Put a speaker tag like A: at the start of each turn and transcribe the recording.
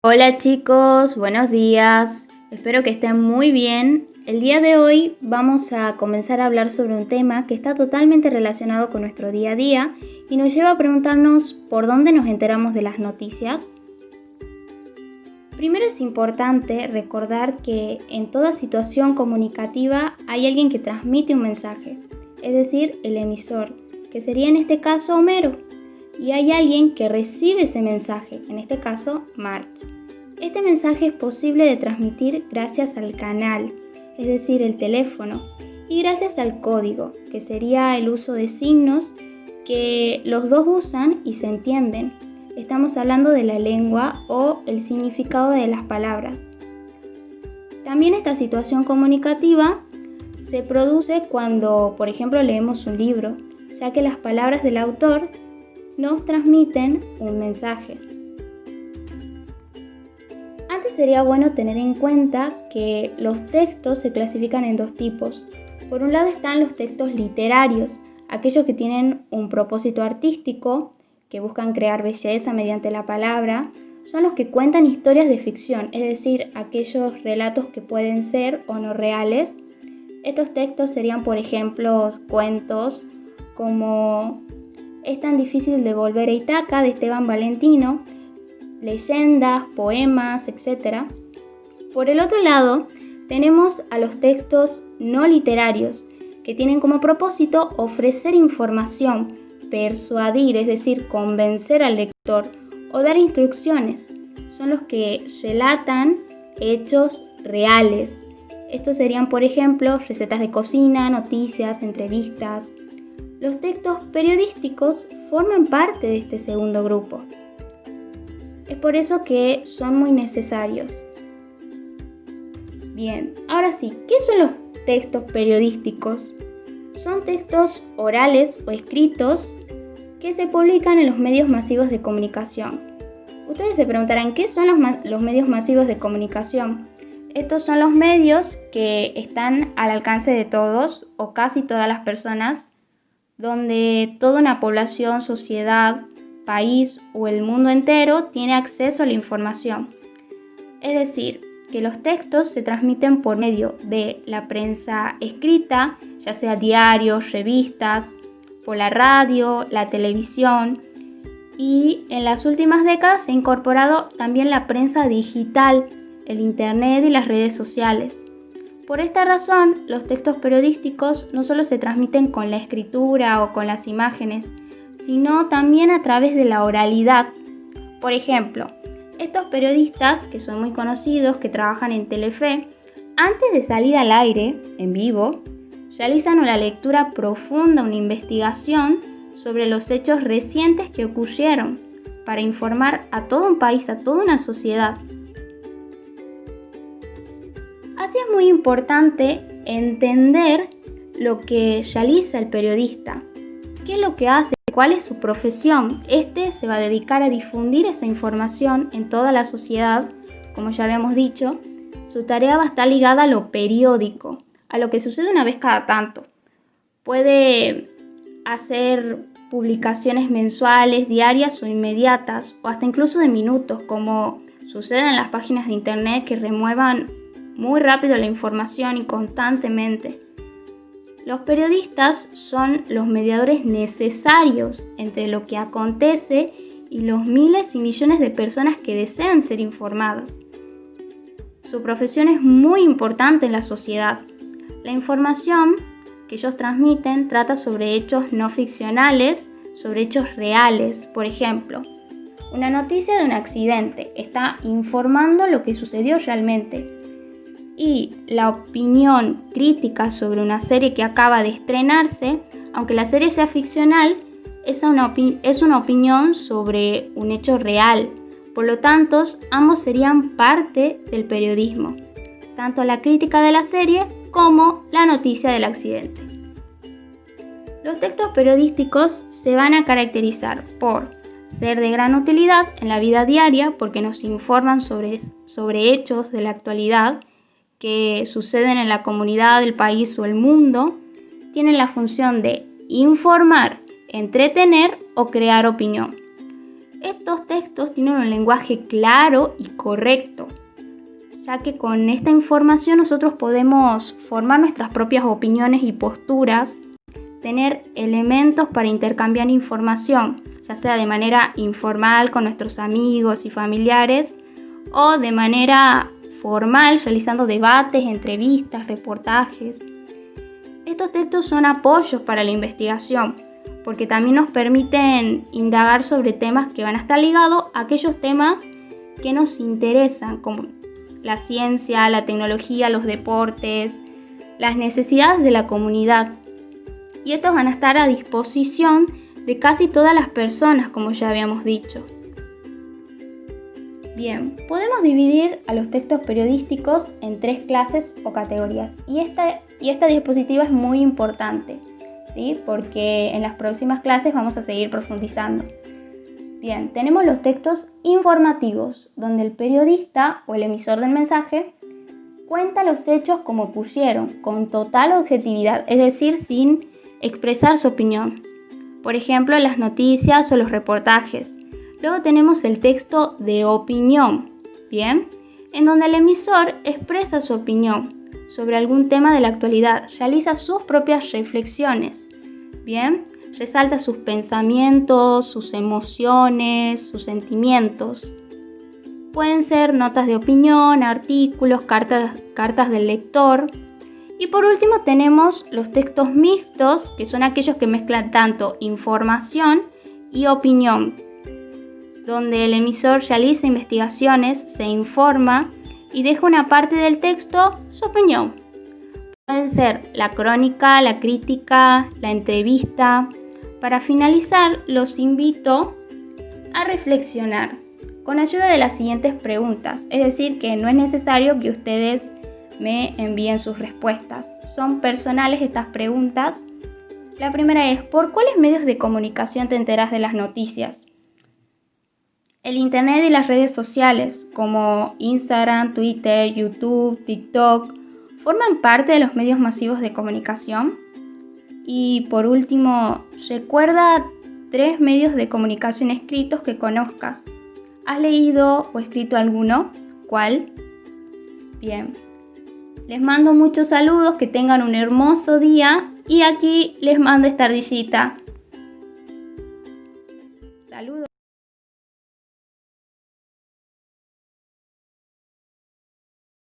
A: Hola chicos, buenos días. Espero que estén muy bien. El día de hoy vamos a comenzar a hablar sobre un tema que está totalmente relacionado con nuestro día a día y nos lleva a preguntarnos por dónde nos enteramos de las noticias. Primero es importante recordar que en toda situación comunicativa hay alguien que transmite un mensaje, es decir, el emisor, que sería en este caso Homero. Y hay alguien que recibe ese mensaje, en este caso Marge. Este mensaje es posible de transmitir gracias al canal, es decir, el teléfono, y gracias al código, que sería el uso de signos que los dos usan y se entienden. Estamos hablando de la lengua o el significado de las palabras. También esta situación comunicativa se produce cuando, por ejemplo, leemos un libro, ya que las palabras del autor nos transmiten un mensaje. Antes sería bueno tener en cuenta que los textos se clasifican en dos tipos. Por un lado están los textos literarios, aquellos que tienen un propósito artístico, que buscan crear belleza mediante la palabra, son los que cuentan historias de ficción, es decir, aquellos relatos que pueden ser o no reales. Estos textos serían, por ejemplo, cuentos como Es tan difícil de volver a Ítaca, de Esteban Valentino, leyendas, poemas, etc. Por el otro lado, tenemos a los textos no literarios, que tienen como propósito ofrecer información, persuadir, es decir, convencer al lector o dar instrucciones. Son los que relatan hechos reales. Estos serían, por ejemplo, recetas de cocina, noticias, entrevistas. Los textos periodísticos forman parte de este segundo grupo. Es por eso que son muy necesarios. Bien, ahora sí, ¿qué son los textos periodísticos? Son textos orales o escritos que se publican en los medios masivos de comunicación. Ustedes se preguntarán, ¿qué son los medios masivos de comunicación? Estos son los medios que están al alcance de todos o casi todas las personas, donde toda una población, sociedad, país o el mundo entero tiene acceso a la información. Es decir, que los textos se transmiten por medio de la prensa escrita, ya sea diarios, revistas, por la radio, la televisión, y en las últimas décadas se ha incorporado también la prensa digital, el internet y las redes sociales. Por esta razón, los textos periodísticos no solo se transmiten con la escritura o con las imágenes, sino también a través de la oralidad. Por ejemplo, estos periodistas, que son muy conocidos, que trabajan en Telefe, antes de salir al aire, en vivo, realizan una lectura profunda, una investigación sobre los hechos recientes que ocurrieron, para informar a todo un país, a toda una sociedad. Así es muy importante entender lo que realiza el periodista, qué es lo que hace, cuál es su profesión. Este se va a dedicar a difundir esa información en toda la sociedad, como ya habíamos dicho. Su tarea va a estar ligada a lo periódico, a lo que sucede una vez cada tanto. Puede hacer publicaciones mensuales, diarias o inmediatas, o hasta incluso de minutos, como sucede en las páginas de internet que remuevan muy rápido la información y constantemente. Los periodistas son los mediadores necesarios entre lo que acontece y los miles y millones de personas que desean ser informadas. Su profesión es muy importante en la sociedad. La información que ellos transmiten trata sobre hechos no ficcionales, sobre hechos reales. Por ejemplo, una noticia de un accidente está informando lo que sucedió realmente. Y la opinión crítica sobre una serie que acaba de estrenarse, aunque la serie sea ficcional, es una opinión sobre un hecho real. Por lo tanto, ambos serían parte del periodismo, tanto la crítica de la serie como la noticia del accidente. Los textos periodísticos se van a caracterizar por ser de gran utilidad en la vida diaria porque nos informan sobre hechos de la actualidad que suceden en la comunidad, el país o el mundo. Tienen la función de informar, entretener o crear opinión. Estos textos tienen un lenguaje claro y correcto, ya que con esta información nosotros podemos formar nuestras propias opiniones y posturas, tener elementos para intercambiar información, ya sea de manera informal con nuestros amigos y familiares o de manera formal realizando debates, entrevistas, reportajes. Estos textos son apoyos para la investigación porque también nos permiten indagar sobre temas que van a estar ligados a aquellos temas que nos interesan, como la ciencia, la tecnología, los deportes, las necesidades de la comunidad. Y estos van a estar a disposición de casi todas las personas, como ya habíamos dicho. Bien, podemos dividir a los textos periodísticos en 3 clases o categorías. Y esta diapositiva es muy importante, ¿sí? Porque en las próximas clases vamos a seguir profundizando. Bien, tenemos los textos informativos, donde el periodista o el emisor del mensaje cuenta los hechos como ocurrieron, con total objetividad, es decir, sin expresar su opinión. Por ejemplo, las noticias o los reportajes. Luego tenemos el texto de opinión, ¿bien? En donde el emisor expresa su opinión sobre algún tema de la actualidad, realiza sus propias reflexiones, ¿bien? Resalta sus pensamientos, sus emociones, sus sentimientos. Pueden ser notas de opinión, artículos, cartas del lector. Y por último tenemos los textos mixtos, que son aquellos que mezclan tanto información y opinión, donde el emisor realiza investigaciones, se informa y deja una parte del texto su opinión. Pueden ser la crónica, la crítica, la entrevista. Para finalizar, los invito a reflexionar con ayuda de las siguientes preguntas. Es decir, que no es necesario que ustedes me envíen sus respuestas. Son personales estas preguntas. La primera es, ¿por cuáles medios de comunicación te enteras de las noticias? El internet y las redes sociales como Instagram, Twitter, YouTube, TikTok forman parte de los medios masivos de comunicación. Y por último, recuerda 3 medios de comunicación escritos que conozcas. ¿Has leído o escrito alguno? ¿Cuál? Bien. Les mando muchos saludos, que tengan un hermoso día y aquí les mando esta ardillita. Saludos.